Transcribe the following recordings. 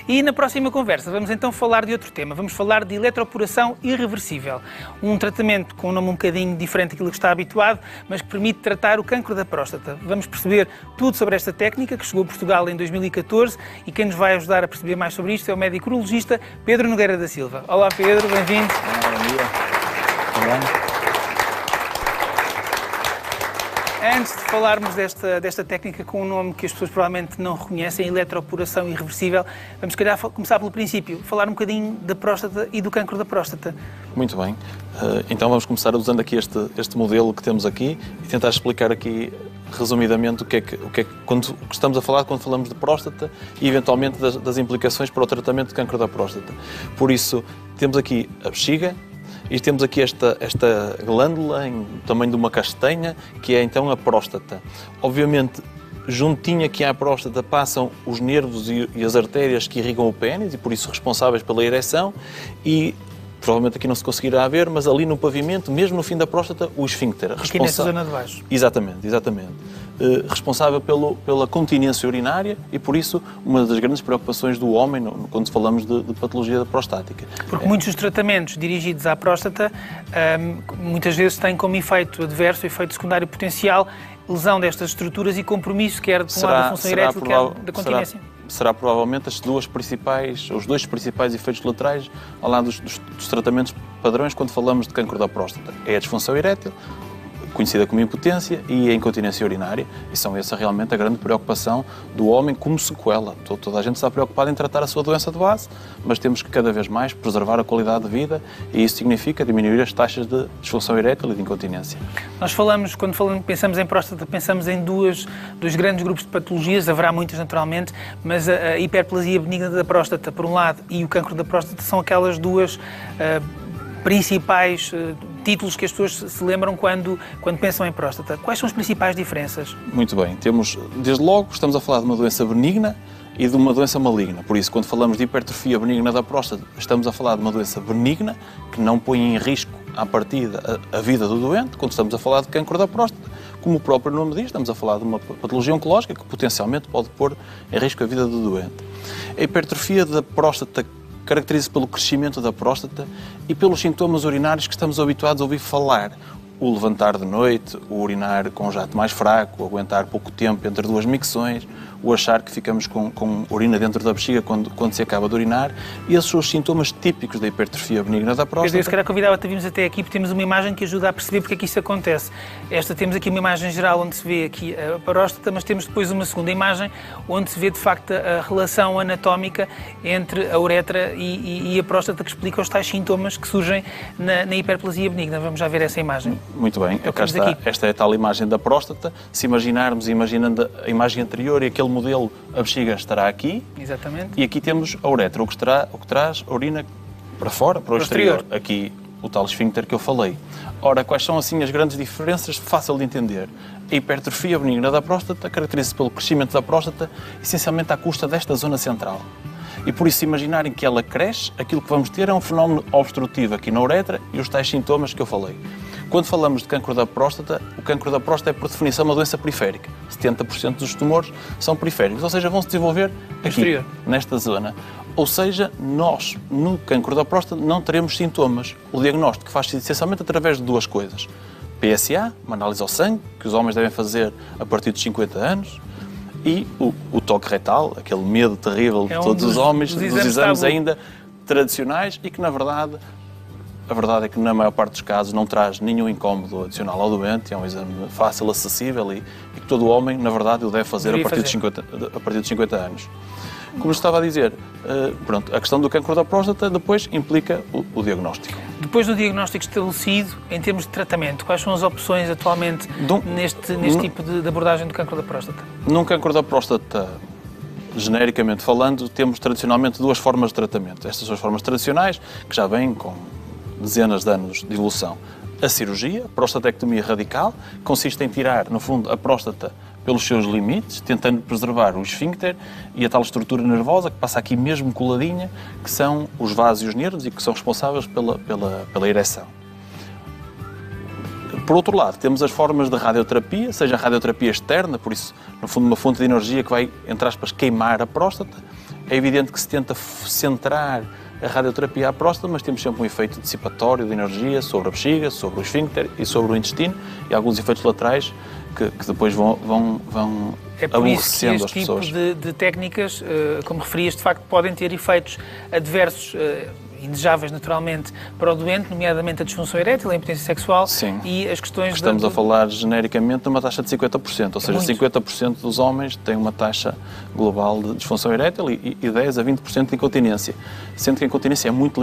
E na próxima conversa vamos então falar de outro tema. Vamos falar de eletroporação irreversível. Um tratamento com um nome um bocadinho diferente daquilo que está habituado, mas que permite tratar o cancro da próstata. Vamos perceber tudo sobre esta técnica que chegou a Portugal em 2014 e quem nos vai ajudar a perceber mais sobre isto é o médico urologista Pedro Nogueira da Silva. Olá Pedro, bem-vindo. Bom dia. Tudo bem? Antes de falarmos desta técnica com um nome que as pessoas provavelmente não reconhecem, eletroporação irreversível, vamos se calhar começar pelo princípio, falar um bocadinho da próstata e do cancro da próstata. Muito bem. Então vamos começar usando aqui este modelo que temos aqui e tentar explicar aqui resumidamente o que é que quando estamos a falar quando falamos de próstata e eventualmente das implicações para o tratamento de cancro da próstata. Por isso, temos aqui a bexiga, e temos aqui esta glândula em tamanho de uma castanha, que é então a próstata. Obviamente, juntinho aqui à próstata passam os nervos e as artérias que irrigam o pênis e por isso responsáveis pela ereção e provavelmente aqui não se conseguirá ver, mas ali no pavimento, mesmo no fim da próstata, o esfíncter. Aqui nesta zona de baixo. Exatamente. Responsável pela continência urinária e, por isso, uma das grandes preocupações do homem quando falamos de patologia prostática. Porque muitos dos tratamentos dirigidos à próstata muitas vezes têm como efeito adverso, efeito secundário potencial, lesão destas estruturas e compromisso, quer de um lado da função erétil, quer da continência. Será provavelmente os dois principais efeitos colaterais ao lado dos tratamentos padrões quando falamos de cancro da próstata. É a disfunção erétil, conhecida como impotência, e a incontinência urinária. E são essa realmente a grande preocupação do homem como sequela. Toda a gente está preocupada em tratar a sua doença de base, mas temos que cada vez mais preservar a qualidade de vida e isso significa diminuir as taxas de disfunção erétil e de incontinência. Nós pensamos em próstata, pensamos em dois grandes grupos de patologias, haverá muitas naturalmente, mas a hiperplasia benigna da próstata, por um lado, e o cancro da próstata são aquelas duas principais títulos que as pessoas se lembram quando pensam em próstata. Quais são as principais diferenças? Muito bem. Desde logo, estamos a falar de uma doença benigna e de uma doença maligna. Por isso, quando falamos de hipertrofia benigna da próstata, estamos a falar de uma doença benigna que não põe em risco, à partida, a vida do doente. Quando estamos a falar de cancro da próstata, como o próprio nome diz, estamos a falar de uma patologia oncológica que potencialmente pode pôr em risco a vida do doente. A hipertrofia da próstata caracteriza-se pelo crescimento da próstata e pelos sintomas urinários que estamos habituados a ouvir falar. O levantar de noite, o urinar com jato mais fraco, o aguentar pouco tempo entre duas micções, o achar que ficamos com urina dentro da bexiga quando se acaba de urinar, e esses são os sintomas típicos da hipertrofia benigna da próstata. Se calhar convidava-te a virmos até aqui, porque temos uma imagem que ajuda a perceber porque é que isso acontece. Temos aqui uma imagem geral onde se vê aqui a próstata, mas temos depois uma segunda imagem onde se vê de facto a relação anatómica entre a uretra e a próstata, que explica os tais sintomas que surgem na hiperplasia benigna. Vamos já ver essa imagem. Muito bem, esta é a tal imagem da próstata. Se imaginando a imagem anterior e aquele modelo, a bexiga estará aqui. Exatamente. E aqui temos a uretra, o que traz a urina para fora, para o exterior. Aqui o tal esfíncter que eu falei. Ora, quais são assim as grandes diferenças? Fácil de entender. A hipertrofia benigna da próstata caracteriza-se pelo crescimento da próstata, essencialmente à custa desta zona central. E por isso, imaginarem que ela cresce, aquilo que vamos ter é um fenómeno obstrutivo aqui na uretra e os tais sintomas que eu falei. Quando falamos de cancro da próstata, o cancro da próstata é, por definição, uma doença periférica. 70% dos tumores são periféricos, ou seja, vão se desenvolver aqui, nesta zona. Ou seja, nós, no cancro da próstata, não teremos sintomas. O diagnóstico faz-se essencialmente através de duas coisas. PSA, uma análise ao sangue, que os homens devem fazer a partir dos 50 anos, e o toque retal, aquele medo terrível de todos os homens, dos exames ainda tradicionais e que, na verdade, a verdade é que na maior parte dos casos não traz nenhum incómodo adicional ao doente, é um exame fácil, acessível e que todo homem, na verdade, o deve fazer a partir dos 50 anos. Como estava a dizer, a questão do cancro da próstata depois implica o diagnóstico. Depois do diagnóstico estabelecido, em termos de tratamento, quais são as opções atualmente neste tipo de abordagem do cancro da próstata? Num cancro da próstata, genericamente falando, temos tradicionalmente duas formas de tratamento. Estas são as formas tradicionais, que já vêm com dezenas de anos de evolução. A cirurgia, a prostatectomia radical, consiste em tirar, no fundo, a próstata pelos seus limites, tentando preservar o esfíncter e a tal estrutura nervosa que passa aqui mesmo coladinha, que são os vasos e os nervos e que são responsáveis pela ereção. Por outro lado, temos as formas de radioterapia, seja a radioterapia externa, por isso, no fundo, uma fonte de energia que vai, entre aspas, queimar a próstata, É evidente que se tenta centrar a radioterapia à próstata, mas temos sempre um efeito dissipatório de energia sobre a bexiga, sobre o esfíncter e sobre o intestino, e alguns efeitos laterais que depois vão aborrecendo as pessoas. É por isso que este tipo de técnicas, como referias, de facto podem ter efeitos adversos, indesejáveis naturalmente, para o doente, nomeadamente a disfunção erétil, a impotência sexual. Sim. E as questões... Estamos a falar genericamente de uma taxa de 50%, ou seja, 50% dos homens têm uma taxa global de disfunção erétil e 10 a 20% de incontinência. Sendo que a incontinência é muito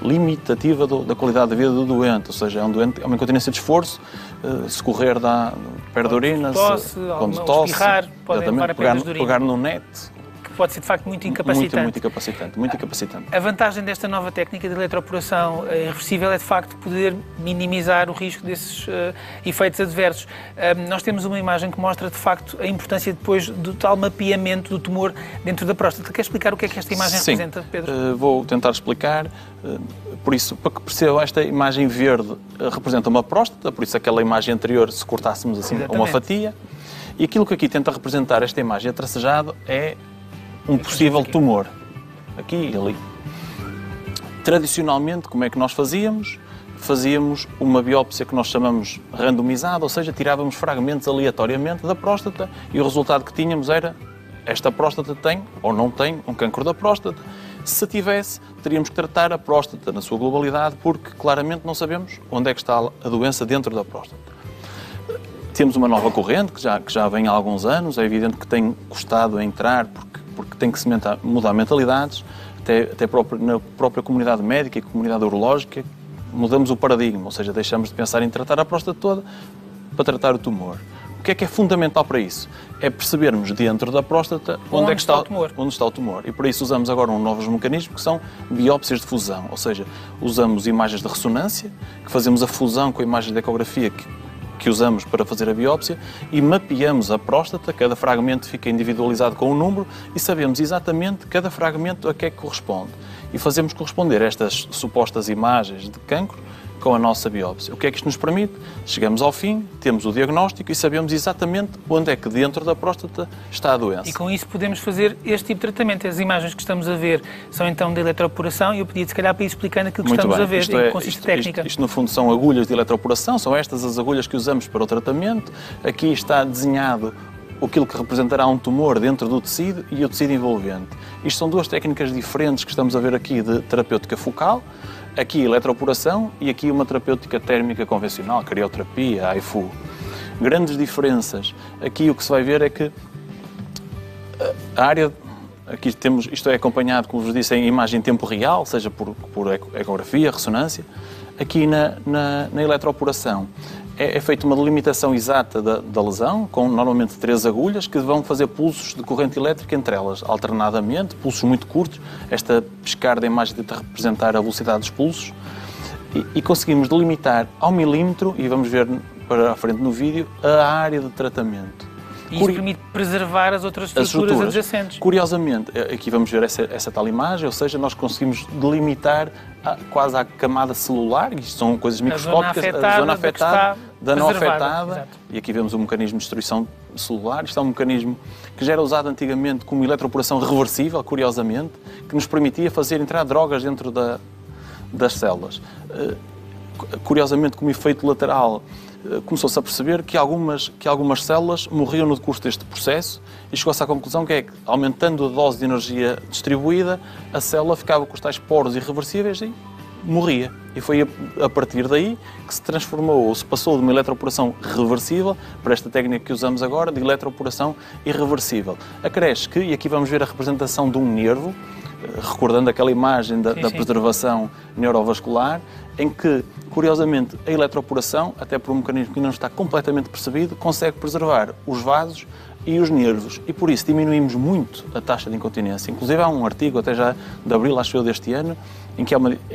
limitativa da qualidade da vida do doente, ou seja, é uma incontinência de esforço, escorrer perto da urina, quando tosse, espirrar, podem levar a perdas de urina. Pegar no net. Pode ser, de facto, muito incapacitante. Muito incapacitante. A vantagem desta nova técnica de eletroporação irreversível é, de facto, poder minimizar o risco desses efeitos adversos. Nós temos uma imagem que mostra, de facto, a importância depois do tal mapeamento do tumor dentro da próstata. Quer explicar o que é que esta imagem representa, Pedro? Vou tentar explicar. Por isso, para que percebam, esta imagem verde representa uma próstata, por isso aquela imagem anterior, se cortássemos assim uma fatia. E aquilo que aqui tenta representar esta imagem atracejada é um possível tumor, aqui e ali. Tradicionalmente, como é que nós fazíamos? Fazíamos uma biópsia que nós chamamos randomizada, ou seja, tirávamos fragmentos aleatoriamente da próstata e o resultado que tínhamos era: esta próstata tem ou não tem um cancro da próstata. Se tivesse, teríamos que tratar a próstata na sua globalidade, porque claramente não sabemos onde é que está a doença dentro da próstata. Temos uma nova corrente, que já vem há alguns anos, é evidente que tem custado a entrar, porque tem que se mudar mentalidades, até na própria comunidade médica e comunidade urológica, mudamos o paradigma, ou seja, deixamos de pensar em tratar a próstata toda para tratar o tumor. O que é fundamental para isso? É percebermos dentro da próstata onde é que está o tumor. E para isso usamos agora novos mecanismos que são biópsias de fusão, ou seja, usamos imagens de ressonância, que fazemos a fusão com a imagem de ecografia que usamos para fazer a biópsia e mapeamos a próstata, cada fragmento fica individualizado com um número e sabemos exatamente cada fragmento a que é que corresponde. E fazemos corresponder estas supostas imagens de cancro com a nossa biópsia. O que é que isto nos permite? Chegamos ao fim, temos o diagnóstico e sabemos exatamente onde é que dentro da próstata está a doença. E com isso podemos fazer este tipo de tratamento. As imagens que estamos a ver são então de eletroporação e eu pedia-te, se calhar, para ir explicando aquilo que estamos a ver, em que consiste a técnica. Isto, no fundo, são agulhas de eletroporação, são estas as agulhas que usamos para o tratamento. Aqui está desenhado aquilo que representará um tumor dentro do tecido e o tecido envolvente. Isto são duas técnicas diferentes que estamos a ver aqui de terapêutica focal. Aqui eletroporação e aqui uma terapêutica térmica convencional, crioterapia, AIFU. Grandes diferenças. Aqui o que se vai ver é que a área, aqui temos, isto é acompanhado, como vos disse, em imagem em tempo real, seja por ecografia, ressonância. Aqui na eletroporação é feita uma delimitação exata da lesão, com normalmente 3 agulhas que vão fazer pulsos de corrente elétrica entre elas, alternadamente, pulsos muito curtos. Esta pescar da imagem tenta representar a velocidade dos pulsos e conseguimos delimitar ao milímetro, e vamos ver para a frente no vídeo, a área de tratamento. E isso permite preservar as outras estruturas adjacentes. Curiosamente, aqui vamos ver essa tal imagem, ou seja, nós conseguimos delimitar quase à camada celular, isto são coisas microscópicas, a zona afetada, da não afetada, exato. E aqui vemos um mecanismo de destruição celular. Isto é um mecanismo que já era usado antigamente como eletroporação reversível, curiosamente, que nos permitia fazer entrar drogas dentro das células. Curiosamente, como efeito lateral, começou-se a perceber que algumas células morriam no decurso deste processo e chegou-se à conclusão que aumentando a dose de energia distribuída, a célula ficava com os tais poros irreversíveis e morria. E foi a partir daí que se transformou, ou se passou de uma eletroporação reversível para esta técnica que usamos agora, de eletroporação irreversível. Acresce que, e aqui vamos ver a representação de um nervo, recordando aquela imagem da preservação neurovascular, em que, curiosamente, a eletroporação, até por um mecanismo que não está completamente percebido, consegue preservar os vasos e os nervos. E por isso diminuímos muito a taxa de incontinência. Inclusive há um artigo, até já de abril, acho eu, deste ano, em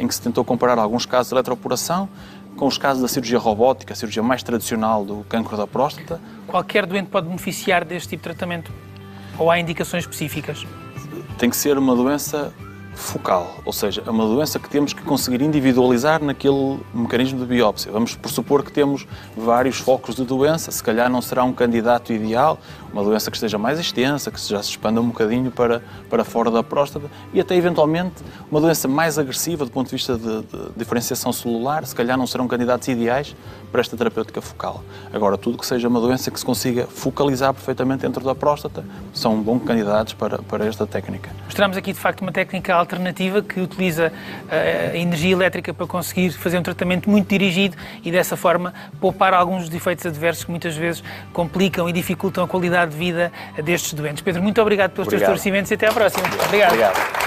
que se tentou comparar alguns casos de eletroporação com os casos da cirurgia robótica, a cirurgia mais tradicional do cancro da próstata. Qualquer doente pode beneficiar deste tipo de tratamento? Ou há indicações específicas? Tem que ser uma doença focal, ou seja, é uma doença que temos que conseguir individualizar naquele mecanismo de biópsia. Vamos pressupor que temos vários focos de doença, se calhar não será um candidato ideal, uma doença que esteja mais extensa, que já se expanda um bocadinho para fora da próstata e até eventualmente uma doença mais agressiva do ponto de vista de diferenciação celular, se calhar não serão candidatos ideais para esta terapêutica focal. Agora, tudo que seja uma doença que se consiga focalizar perfeitamente dentro da próstata são bons candidatos para esta técnica. Mostramos aqui, de facto, uma técnica alternativa que utiliza a energia elétrica para conseguir fazer um tratamento muito dirigido e, dessa forma, poupar alguns dos efeitos adversos que muitas vezes complicam e dificultam a qualidade de vida destes doentes. Pedro, muito obrigado pelos teus esclarecimentos e até à próxima. Obrigado.